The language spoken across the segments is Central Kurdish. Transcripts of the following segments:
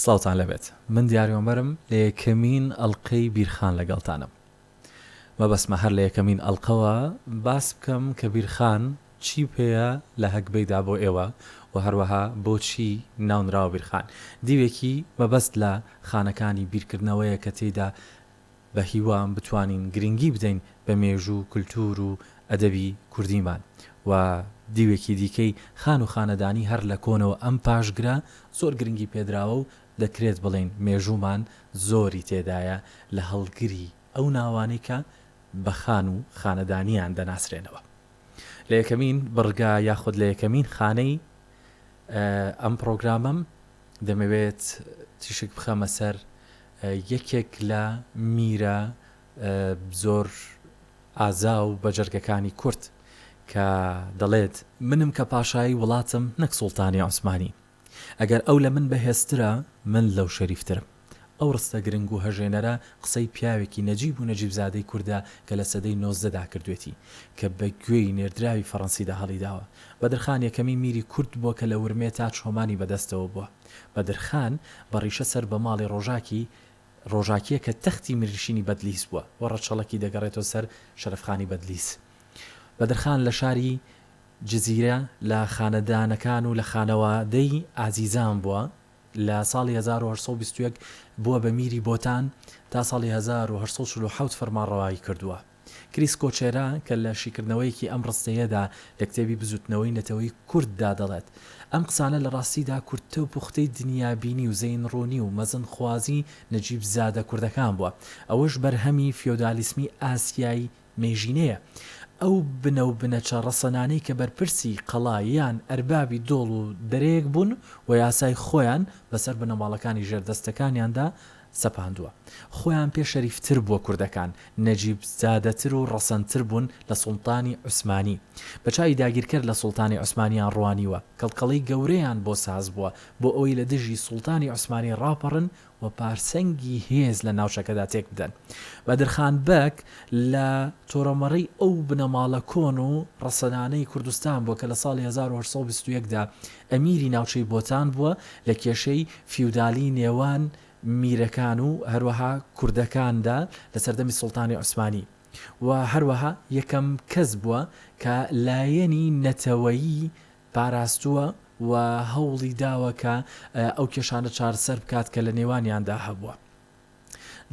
سڵاوتان لەبێت من دیاریۆمەرم لە یەکەمین ئەڵقەی بیرخان لەگەڵتانم مەبەستمە هەر لە یەکەمین ئەڵقەوە باس بکەم کە بیرخان چی پێیە لە هەکبەیدا بۆ ئێوە و هەروەها بۆچی ناونراوە بیرخان دیوێکی مەبەست لە خانەکانی بیرکردنەوەیە کە تێیدا بە هیوام بتوانین گرنگی بدەین بە مێژوو کولتور و ئەدەبی کوردیمان و دیوێکی دیکەی خان و خانەدانی هەر لە کۆنەوە ئەم پاشگرە زۆر گرنگی پێدراوە و دەکرێت بڵێن مێژوومان زۆری تێدایە لە هەڵگری ئەو ناوانەی کە بە خان و خانەدانیان دەناسرێنەوە لە یەکەمین بڕگا یاخود لە یەکەمین خانەی ئەم پرۆگرامم دەمەوێت تیشک بخەمە سەر یەکێک لە میرە زۆر ئازا و بەجەرگەکانی کورد کە دەڵێت منم کە پاشایی وڵاتم نەک سوڵتانی عوسمانی ئەگەر ئەو لە من بەهێزترە من لەو شەریفترم ئەو ڕستە گرنگ و هەژێنەرە قسەی پیاوێکی نەجیب و نەجیبزادەی کووردا کە لە سەدەی 19دا کردوێتی کە بە گوێی نێردراوی فەڕەنسیدا هەڵیداوە بەدرخان یەکەمی میری کورد بووە کە لە ورمێ تا چۆمانی بەدەستەوە بووە بەدرخان بەڕیشە سەر بە ماڵی ڕۆژاکیە کە تەختی مریشینی بەدلیس بووە و ڕەچەڵەکی دەگەڕێتەوە سەر شەرفخانی بەدلیس بەدرخان لە شاری جزیرە لە خانەدانەکان و لە خانەوادەی ئازیزان بووە لە ساڵی 1821 بووە بە میری بۆتان تا ساڵی 1847 فەرمانڕەوایی کردووە کریس کۆچێرا کە لە شیکردنەوەیکی ئەم ڕستەیەدا لە کتێبی بزوتنەوەی نەتەوەی کورددا دەڵێت ئەم قسانە لە ڕاستیدا کورتە و پوختەی دنیابینی و زەینڕۆنی و مەزن خوازی نەجیب زادە کوردەکان بووە ئەوەش بەرهەمی فیۆدالیسمی ئاسیایی مێژینەیە ئەو بنە و بنەچە ڕەسەنانەی کە بەرپرسی قەڵاییان ئەربابی دۆڵ و دەرەیەک بوون و یاسای خۆیان بەسەر بنەماڵەکانی ژێردەستەکانیاندا سەپاندووە خۆیان پێ شەریفتر بووە کوردەکان نەجیب زادەتر و ڕەسەنتر بوون لە سوڵتانی عوسمانی بەچای داگیرکرد لە سوڵتانی عوسمانیان ڕوانیوە کەڵکەڵی گەورەیان بۆ ساز بووە بۆ ئەوەی لە دژی سوڵتانی عوسمانی ڕاپەڕن و پارسەنگی هێز لە ناوچەکەدا تێک بدەن بەدرخان بەک لە تۆڕەمەڕی ئەو بنەماڵە کۆن و ڕەسەنانەی کوردستان بووە کە لە ساڵی 1821دا ئەمیری ناوچەی بۆتان بووە لە کێشەی فیودالی نێوان میرەکان و هەروەها کوردەکاندا لە سەردەمی سوڵتانی عوسمانی و هەروەها یەکەم کەس بووە کە لایەنی نەتەوەیی پاراستووە و هەوڵی داوە کە ئەو کێشانە چارەسەر بکات کە لە نێوانیاندا هەبووە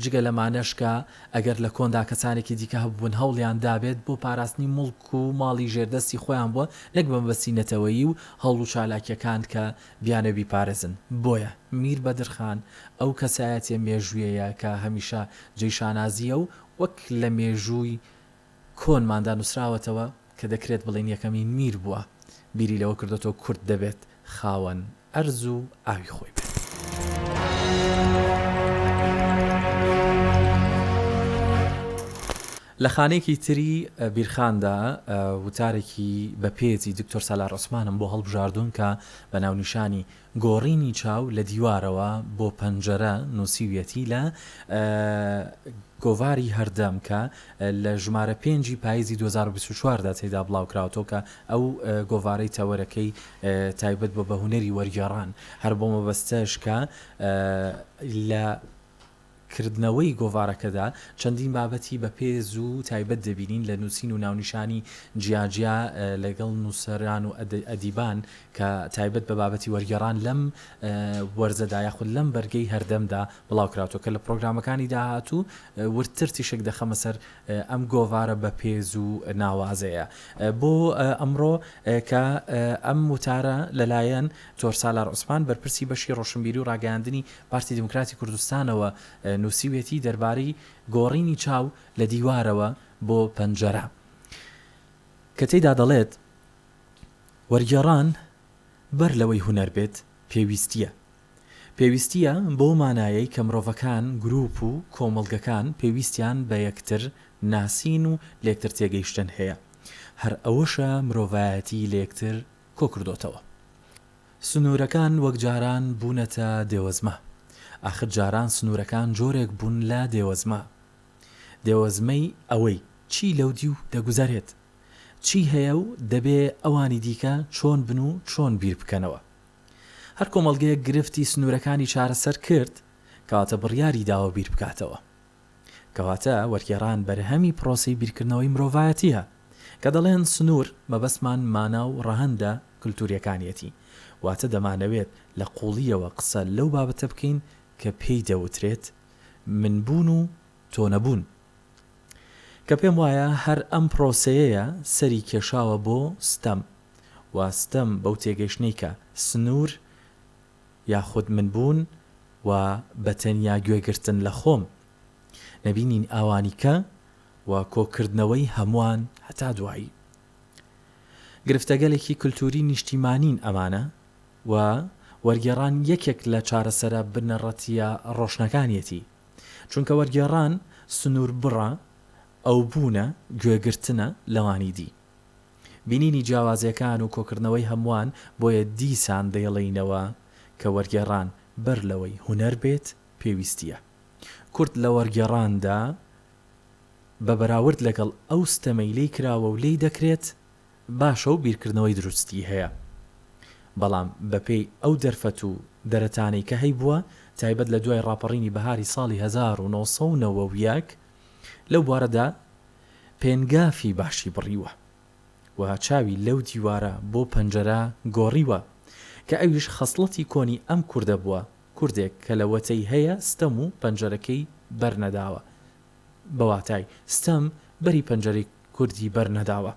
جگە لەمانەشکە ئەگەر لە کۆندا کەسانێکی دیکە هەبوون هەوڵیان دابێت بۆ پاراستنی مڵک و ماڵی ژێردەستی خۆیان بووە نەک بەمەبەستی نەتەوەیی و هەوڵ و چالاکیەکان کە بیانەبی پارێزن بۆیە میر بەدرخان ئەو کەسایەتێ مێژوویەیە کە هەمیشە جێیشانازیە و وەک لە مێژووی کۆنماندا نووسراوەتەوە کە دەکرێت بڵێن یەکەمی میر بووە بیری لەوە کردەوە کورد دەبێت خاوەن ئەرز و ئاوی خۆی بێت لە خانێکی تری بیرخاندا وتارێکی بە پێیەتی دکتۆر سالار عوسمانم بۆ هەڵبژاردوون کە بە ناونیشانی گۆڕینی چاو لە دیوارەوە بۆ پەنجەرە نووسیویەتی لە گۆڤاری هەردەم کە لە ژمارە 5 پاییزی 2024دا تێدا بڵاوکراوەوە کە ئەو گۆڤارەی تەوەرەکەی تایبەت بۆ بە هونەری وەرگێڕان هەر بۆ مەبەستەش کە لە کردنەوەی گۆڤارەکەدا چەندین بابەتی بە پێز و تایبەت دەبینین لە نووسین و ناونیشانی جیاجیا لەگەڵ نووسەران و ئەدیبان کە تایبەت بە بابەتی وەرگێڕان لەم وەرزەدا یاخود لەم بەرگەی هەردەمدا بڵاوکراوەوە کە لە پرۆگرامەکانی داهاتوو ورتر تیشک دەخەمە سەر ئەم گۆڤارە بە پێز و ناوازەیە بۆ ئەمڕۆ کە ئەم وتارە لەلایەن تۆر سالار عوسمان بەرپرسی بەشی ڕۆشنبیری و ڕاگەاندنی پارتی دموکراتی کوردستانەوە نووسیوێتی دەربارەی گۆڕینی چاو لە دیوارەوە بۆ پەنجەرە کە تێیدا دەڵێت وەرگێڕان بەر لەوەی هونەر بێت پێویستیە بۆ مانایەی کە مرۆڤەکان گروپ و کۆمەڵگەکان پێویستیان بە یەکتر ناسین و لە یەکتر تێگەیشتن هەیە هەر ئەوەشە مرۆڤایەتی لە یەکتر کۆکردوتەوە سنوورەکان وەک جاران بوونەتە دێوەزمە ئاخر جاران سنوورەکان جۆرێک بوون لە دێوەزمەی ئەوەی چی لەو دی و دەگوزارێت چی هەیە و دەبێ ئەوانی دیکە چۆن بن و چۆن بیر بکەنەوە هەر کۆمەڵگەیەک گرفتی سنوورەکانی چارەسەر کرد کەواتە بڕیاری داوە بیر بکاتەوە. کەواتە وەرگێڕان بەرهەمی پرۆسی بیرکردنەوەی مرۆڤایەتیە کە دەڵێن سنوور مەبەستمان مانا و ڕەهەندە کولتوریەکانیەتی، واتە دەمانەوێت لە قوڵیەوە قسە لەو بابەتە بکەین کە پێی دەوترێت منبوون و تۆنەبوون، کە پێم وایە هەر ئەم پرۆسەیەیە سەری کێشاوە بۆ ستەم، و ستەم بەو تێگەیشتنەی کە سنوور یاخود منبوون و بەتەنیا گوێگرتن لە خۆم نەبینین ئاوانیکە و کۆکردنەوەی هەمووان هەتا دوایی. گرفتەگەلێکی کولتوری نیشتیمانین ئەمانە و وەرگێڕان یەکێک لە چارەسەرە بنەڕەتیە ڕۆشنەکانیەتی، چونکە وەرگێڕان سنوور بڕە ئەو بوونە گوێگرتنە لەوانی دی. بینینی جیاوازیەکان و کۆکردنەوەی هەمووان بۆیە دیسان دەیڵێنەوە کە وەرگێڕان بەر لەوەی هونەر بێت پێویستیە. کورد لە وەرگێڕاندا بە بەراورد لەگەڵ ئەو ستەمەی لێی کراوە و لێی دەکرێت باشە و بیرکردنەوەی دروستی هەیە، بەڵام بەپێی ئەو دەرفەت و دەرەتانەی کە هەی بووە تایبەت لە دوای ڕاپەڕینی بەهاری ساڵی 1990 لەو بوارەدا پێنگافی باشی بڕیوە و چاوی لەو دیوارە بۆ پەنجەرە گۆڕیوە کە ئەویش خەسڵەتی کۆنی ئەم کوردە بووە، کوردێک کە لە وەتەی هەیە ستەم و پەنجەرەکەی بەرنەداوە، بەواتای ستەم بەری پەنجەرەی کوردی بەرنەداوە.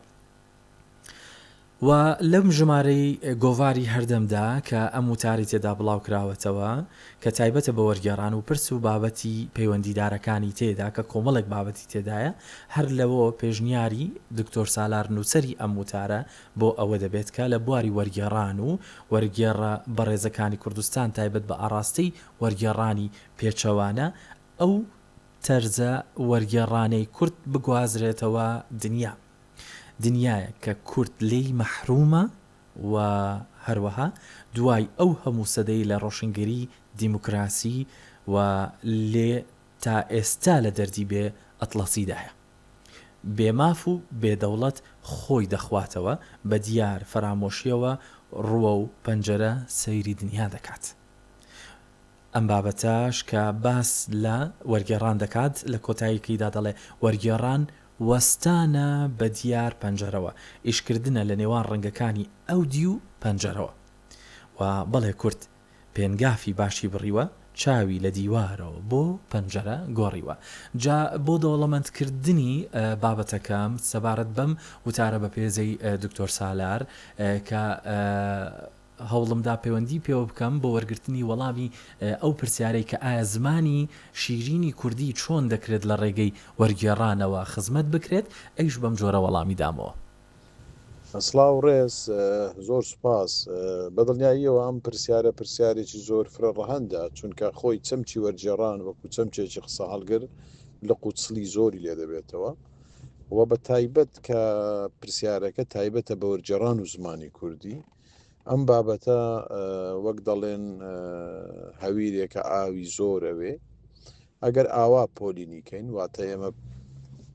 و لەم ژمارەی گۆڤاری هەردەمدا کە ئەم وتاری تێدا بڵاو کراوەتەوە کە تایبەتە بە وەرگێڕان و پرس و بابەتی پەیوەندیدارەکانی تێدا کە کۆمەڵێک بابەتی تێدایە، هەر لەوە پێشنیاری دکتۆر سالار نووسەری ئەم وتارە بۆ ئەوە دەبێت کە لە بواری وەرگێڕان و وەرگێڕە بەڕێزەکانی کوردستان تایبەت بە ئاڕاستەی وەرگێڕانی پێچەوانە ئەو تەرزە وەرگێڕانەی کورد بگوازرێتەوە دنیایە کە کورد لێی مەحرومە و هەروەها دوای ئەو هەموو سەدەی لە ڕۆشنگری دیموکراسی و لێ تا ئێستا لە دەردی بێ ئەتڵەسیدایە، بێماف و بێدەوڵەت خۆی دەخواتەوە بە دیار فەرامۆشیەوە ڕووە و پەنجەرە سەیری دنیا دەکات. ئەم بابەتاش کە باس لە وەرگێڕان دەکات لە کۆتاییکیدا دەڵێ وەرگێڕان وەستانە بە دیار پەنجەرەوە، ئیشکردنە لە نێوان ڕەنگەکانی ئەو دی و پەنجەرەوە، و بەڵێ کورد پێنگافی باشی بڕیوە چاوی لە دیوارەوە بۆ پەنجەرە گۆڕیوە. جا بۆ دەوڵەمەندکردنی بابەتەکەم سەبارەت بەم وتارە بە پێزەی دکتۆر سالار کە هەوڵمدا پەیوەندی پێوە بکەم بۆ وەرگرتنی وەڵامی ئەو پرسیارەی کە ئایا زمانی شیرینی کوردی چۆن دەکرێت لە ڕێگەی وەرگێڕانەوە خزمەت بکرێت، ئەیش بەم جۆرە وەڵامی دامەوە. سڵاو ڕێز، زۆر سوپاس. بەدڵنیاییەوە ئەم پرسیارێکی زۆر فرەڕەهەندە، چونکە خۆی چەمچی وەرگێڕان وەکو چەمچێکی قسە هەڵگر لە قوچلی زۆری لێ دەبێتەوە، و بە تایبەت کە پرسیارەکە تایبەتە بە وەرگێڕان و زمانی کوردی. ئەم بابەتە وەک دەڵێن هەویرێکە ئاوی زۆرەوێ، ئەگەر ئاوا پۆلینیکەین واتە ئێمە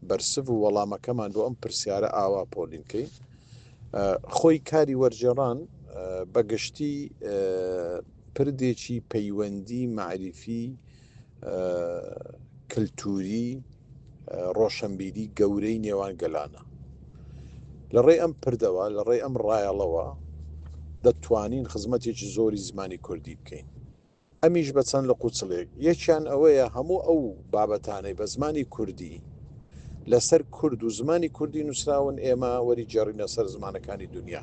بەرسف و وەڵامەکەمان بۆ ئەم پرسیارە ئاوا پۆلینکەین. خۆی کاری وەرگێڕان بەگشتی پردێکی پەیوەندی معریفی کللتوری ڕۆشنبیری گەورەی نێوان گەلانە. لە ڕێی ئەم پردەوە لە ڕێی ئەم ڕایەڵەوە دەتوانین خزمەتێکی زۆری زمانی کوردی بکەین. ئەمیش بە چەند لە قوچڵێک، یەکیان ئەوەیە هەموو ئەو بابەتانەی بە زمانی کوردی لەسەر کورد و زمانی کوردی نووسراون ئێمە وەری جێڕینە سەر زمانەکانی دنیا،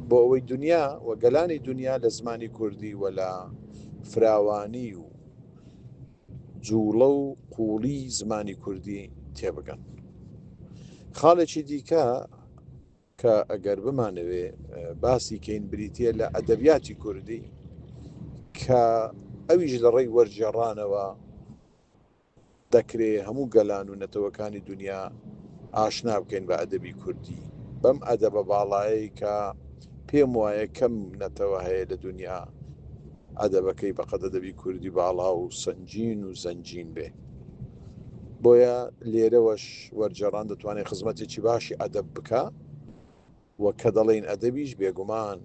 بۆ ئەوەی دنیا و گەلانی دنیا لە زمانی کوردی و لە فراوانی و جوڵە و قوڵی زمانی کوردی تێبگەن. خاڵێکی دیکە کە ئەگەر بمانەوێ باسی کەین بریتە لە ئەدەبیاتی کوردی کە ئەویش لە ڕێی وەرگێڕانەوە دەکرێت هەموو گەلان و نەتەوەکانی دنیا ئاشنا بکەین بە ئەدەبی کوردی، بەم ئەدەبە باڵایی کە پێم وایە کەم نەتەوە هەیە لە دنیا ئەدەبەکەی بەقەد ئەدەبی کوردی باڵا و سنجین و زەنجین بێ. بۆیە لێرەوەش وەرگێڕان دەتوانێت خزمەتێکی باشی ئەدەب بکە، و کە دەڵێن ئەدەبیش بێگومان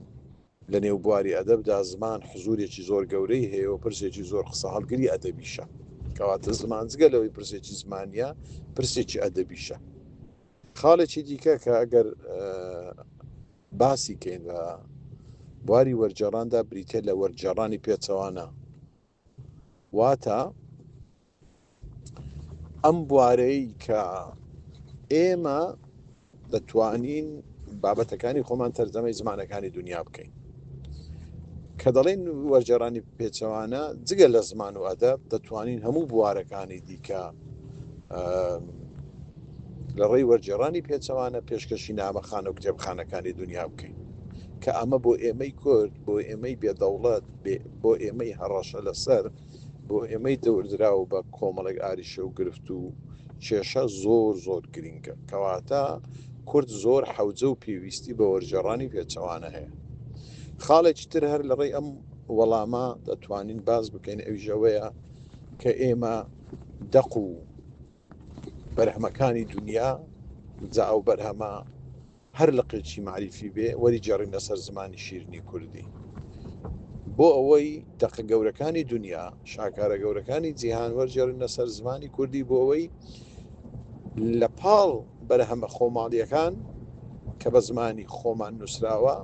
لە نێو بواری ئەدەبدا زمان حزورێکی زۆر گەورەی هەیە و پرسێکی زۆر قسە هەڵگری ئەدەبیشە کەواتە زمان جگەلەوەی پرسێکی زمانیە پرسێکی ئەدەبیشە. خاڵێکی دیکە کە ئەگەر باسی کەین بە بواری وەرجێڕاندا بریتێ لە وەرجێڕانی پێچەوانە واتە ئەم بوارەی کە ئێمە دەتوانین بابەتەکانی خۆمان تەرجەمەی زمانەکانی دنیا بکەین. کە دەڵێن وەرجێڕانی پێچەوانە جگە لە زمان و ئەدەب دەتوانین هەموو بوارەکانی دیکە لە ڕێی وەرجێڕانی پێچەوانە پێشکەشی نامەخانە و کتێبخانەکانی دنیا بکەین کە ئەمە بۆ ئێمەی کورد، بۆ ئێمەی بێدەوڵەت، بۆ ئێمەی هەڕەشە لەسەر، بۆ ئێمەی دەوردراوە بە کۆمەڵێک ئاریشە و گرفت و کێشە زۆر زۆر گرینگە. کەواتە کورد زۆر حەوجە و پێویستی بە وەرجێڕانی پێچەوانە هەیە. خاڵێکی تر هەر لە ڕێی ئەم وەڵامە دەتوانین باز بکەین ئەویژەوەیە کە ئێمە دەق و بەرهەمەکانی دنیا جا ئەو بەرهەمە هەر لە قێچی معریفی بێ وەری جێڕینە سەر زمانی شیرنی کوردی بۆ ئەوەی دەقە گەورەکانی دنیا شاکارە گەورەکانی جیهان وەرجێڕینە سەر زمانی کوردی بۆ ئەوەی لە پاڵ بەرهەمە خۆماڵیەکان کە بە زمانی خۆمان نووسراوە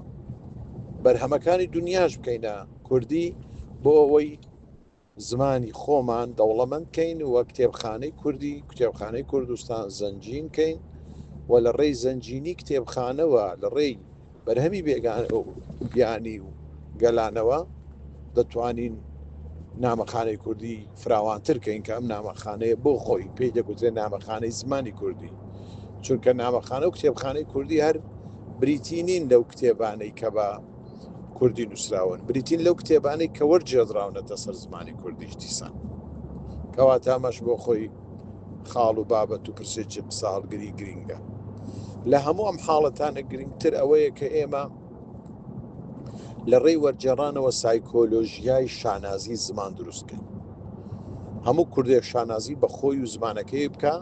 بەرهەمەکانی دنیاش بکەینە کوردی بۆ ئەوەی زمانی خۆمان دەوڵەمەند کەین وە کتێبخانەی کوردی کتێبخانەی کوردستان زەنجین کەین و لە ڕێی زەنجینی کتێبخانەوە لە ڕێی بەرهەمی بیانی و گەلانەوە دەتوانین نامەخانەی کوردی فراوانتر کەین کە ئەم نامەخانەیە بۆ خۆی پێی دەگوترێت نامەخانەی زمانی کوردی چونکە نامەخانە و کتێبخانەی کوردی هەر بریتی نین لەو کتێبانەی کە بە کوردی نووسراون بریتین لەو کتێبانەی کە وەرجێڕاونەتە سەر زمانی کوردیش دیسان کەواتە ئەمەش بۆ خۆی خاڵ و بابەت و پرسێکی ساڵگری گرینگە. لە هەموو ئەم حاڵەتانە گرنگتر ئەوەیە کە ئێمە لە ڕێی وەرجێڕانەوە سایکۆلۆژیای شانازی زمان دروستکەین. هەموو کوردێک شانازی بە خۆی و زمانەکەی بکە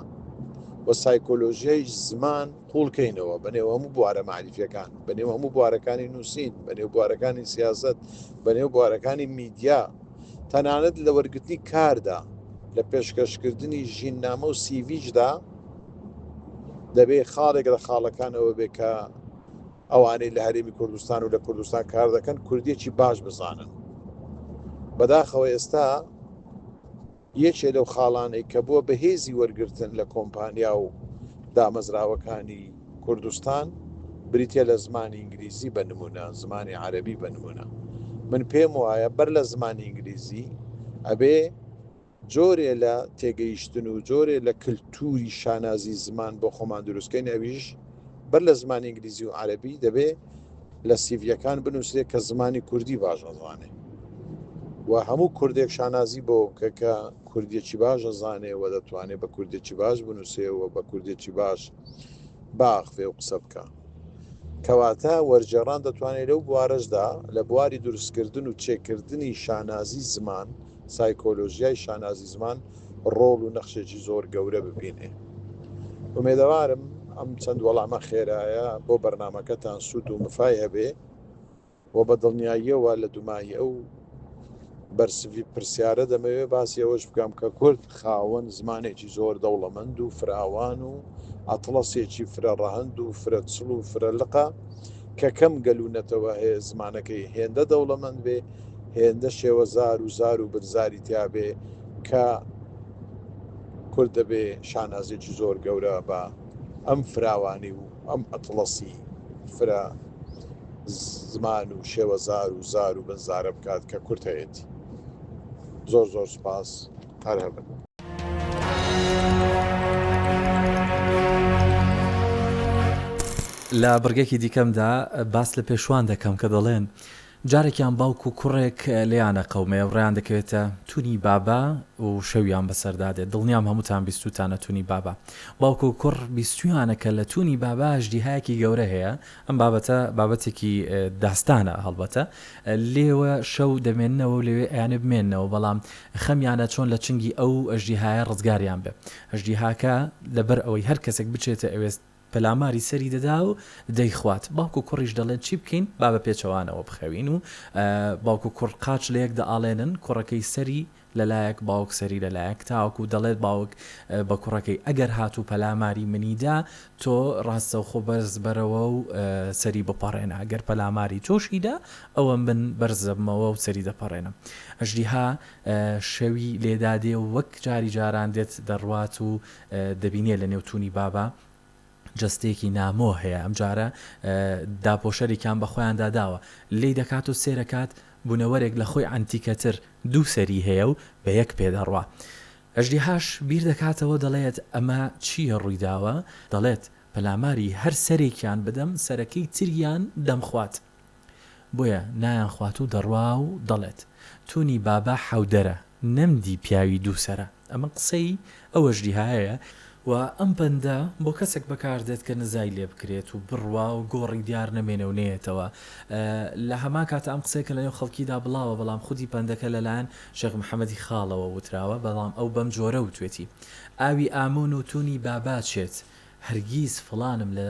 و سایکۆلۆژیای زمان قوڵکەینەوە بەنێو هەموو بوارە معریفەکان، بەنێو هەموو بوارەکانی نووسین، بەنێو بوارەکانی سیاست، بەنێو بوارەکانی میدیا، تەنانەت لە وەرگرتنی کاردا لە پێشکەشکردنی ژیننامە و سیڤیجدا دەبێ خاڵێک لە خاڵەکانەوە بێ کە ئەوانەی لە هەرێمی کوردستان و لە کوردستان کار دەکەن کوردیەکی باش بزانن. بەداخەوە ئێستا یەکێ لەو خاڵانەی کە بووە بەهێزی وەرگرتن لە کۆمپانیا و دامەزراوەکانی کوردستان بریتە لە زمانی ئینگلیزی بە نمونە، زمانی عەرەبی بە نمونە. من پێم وایە بەر لە زمانی ئینگلیزی ئەبێ جۆرێ لە تێگەیشتن و جۆرێ لە کللتوری شانازی زمان بۆ خۆمان دروستکەین ئەویش بەر لە زمانی ئینگلیزی و عەرەبی دەبێ لە سیڤیەکان بنووسێت کە زمانی کوردی باش ئەزانێ و هەموو کوردێک شانازی بۆ کە کوردیەکی باش ئەزانێ و دەتوانێت بە کوردێکی باش بنووسێ و بە کوردێکی باش باخفێ و قسە بکە. کەواتە وەرجێڕان دەتوانێت لەو بوارەشدا لە بواری دروستکردن و چێکردنی شانازی زمان سایکۆلۆژیای شانازی زمان ڕۆڵ و نەخشێکی زۆر گەورە ببینێ. ئومێدەوارم ئەم چەند وەڵامە خێرایە بۆ بەرنامەکەتان سوود و مفای هەبێ و بە دڵنیاییەوە لە دومایی ئەو بەرسوی پرسیارە دەمەوێت باسی ئەوەش بکەم کە کورد خاوەن زمانێکی زۆر دەوڵەمەند و فراوان و ئەتڵەسێکی فرە ڕەهەند و فرەچڵ و فرەلقە کە کەم گەلوونەتەوە هەیە زمانەکەی هێندە دەوڵەمەند بێ هێندە شێوەزار و زار و برزاری تیابێ کە کورد دەبێ شانازێکی زۆر گەورە بە ئەم فراوانی و ئەم ئەتڵەسی فرە زمان و شێوەزار و زار و بنزارە بکات کە کورد هەیەی. زۆر زۆر سپاس هەر هەبن. لە بڕگێکی دیکەمدا باس لە پێشوان دەکەم کە دەڵێن جارێکیان باوک و کوڕێک لێیانە قەومێ ڕێیان دەکەوێتە تونی بابا و شەویان بەسەردادێت دڵنیام هەمووتان بیستوتانە تونی بابا باوک و کوڕ بیستویانە کە لە تونی بابا ژدیهایەکی گەورە هەیە ئەم بابەتە بابەتێکی داستانە هەڵبەتە لێوە شەو دەمێننەوە و لەوێ ئەیانە بمێننەوە بەڵام خەمیانە چۆن لە چنگی ئەو ئەژدیهایە ڕزگاریان بێ ئەژدیهاکە لەبەر ئەوەی هەر کەسێک بچێتە ئەوێست پەلاماری سەری دەدا و دەیخوات. باوکو کوڕیش دەڵێن چی بکەین با بە پێچەوانەوە بخەوین و باوکو کوڕ قاچ لە یەک دەئاڵێنن کوڕەکەی سەری لەلایەک باوک سەری لەلایەک تاوەکو دەڵێت باوک بە کوڕەکەی ئەگەر هاتوو پەلاماری منیدا تۆ ڕاستەوخۆ بەرز بەرەوە و سەری بپەڕێنە ئەگەر پەلاماری تۆشیدا ئەوە من بەرزەبمەوە و سەری دەپەڕێنم. ئەژدیها شەوی لێدادێ و وەک جاری جاران دێت دەڕوات و دەبینێ لە نێوتونی بابا جستێکی نامۆ هەیە ئەم جارە داپۆشەرێکیان بە خۆیان داداوە لی دەکات و سێرەکات بوونەوەرێک لە خۆی ئەنتیکەتر دوو سەری هەیە و بە یەک پێدەڕوا. ئەژدیهاش بیر دەکاتەوە دەڵێت ئەمە چییە ڕوویداوە؟ دەڵێت پەلاماری هەر سەرێکیان بدەم سەرەکەی تریان دەمخوات. بۆیە نایان خوات و دەڕوا و دەڵێت تونی بابا حەودەرە نەمدی پیاوی دووسەرە. ئەمە قسەی ئەوە ئەژدیهایە و ئەم بەندە بۆ کەسێک بەکاردێت کە نزای لێ بکرێت و بڕوا و گۆڕی دیار نەمێنە و نێتەوە. لە هەمان کاتە ئەم قسێکە لە نێو خەڵکیدا بڵاوە بەڵام خودی بەندەکە لەلایەن شێخ محەممەدی خاڵەوە وتراوە بەڵام ئەو بەم جۆرە وتوێتی ئاوی ئامون و تونی بابا چێت هەرگیز فڵانم لە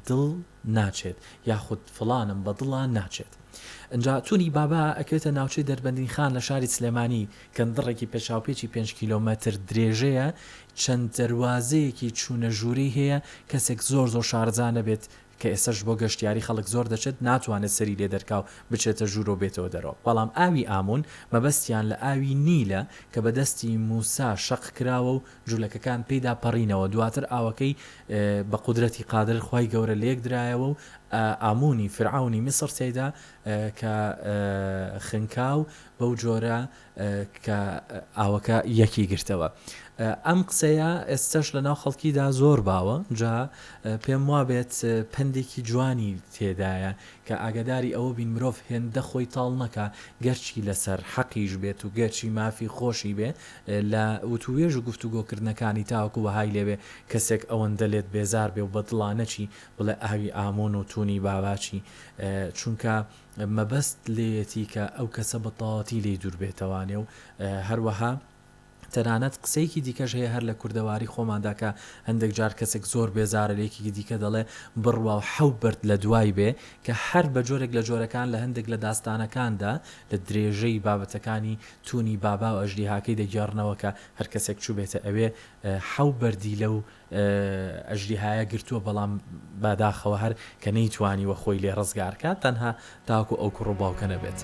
دڵ ناچێت یاخود فڵانم بە دڵان ناچێت. ئەجا تونی بابا ئەکوێتە ناوچەی دەربەندین خان لە شاری سلێمانی کەندڕێکی پێشاوپێکی 5 کیلۆمەتر درێژەیە چەند دەواازەیەکی چوونە ژووری هەیە کەسێک زۆر شارجانە بێت کە ئێستش بۆ گەشتیاری خەڵک زۆر دەچێت ناتوانێت سەری لێ دەرکاو بچێتە ژوورۆ بێتەوە دەرەوە. بەڵام ئاوی ئامون مەبەستیان لە ئاوی نیلە کە بەدەستی موسا شەق کراوە و جوولەکەکان پێیدا پەڕینەوە دواتر ئاوەکەی بە قودرەتی قادر خوای گەورە لێک درایەوە و ئامونی فرعونی میسر تێدا کە خنکاو بەو جۆرە کە ئاوەکە یەکی گرتەوە. ئەم قسەیە ئێستش لە ناو خەڵکیدا زۆر باوە جا پێم وابێت پندێکی جوانی تێدایە کە ئاگداری ئەوە بین مرۆڤ هێندە خۆی تاڵ نەکە گەرچی لەسەر حەقیش بێت و گەرچی مافی خۆشی بێ لە وتوێژ و گفتوگۆکردنەکانی تاوەکو وەهای لێبێ کەسێک ئەوەندە لێت بێزار بێ و بەدڵانەچی بڵێ ئاوی ئامون و تونی باباچی چونکە مەبەست لێتی کە ئەو کەسە بەتەواتی لێ دوور بێتەوانێ و هەروەها تەنانەت قسەیەکی دیکەش هەیە هەر لە کوردەواری خۆماندا کە هەندێک جار کەسێک زۆر بێزارە لێکی دیکە دەڵێ بڕوا و حەو برد لە دوای بێ کە هەر بە جۆرێک لە جۆرەکان لە هەندێک لە داستانەکاندا لە درێژەی بابەتەکانی تونی بابا و ئەژدیهاکەی دەگەڕنەوە کە هەر کەسێک چوو بێتە ئەوێ حەو بەردی لەو ئەژدیهایە گرتووە بەڵام باداخەوە هەر کە نەیتوانی وە خۆی لێ ڕزگارکات تەنها تاکو ئەو کوڕ و باوکە نەبێت.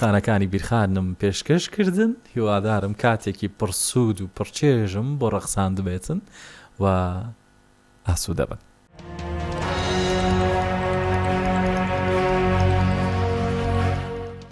خانەکانی بیرخانم پێشکەش کردن هیوادارم کاتێکی پرسوود و پرچێژم بۆ ڕەخساند بێتن و ئاسوودە بن.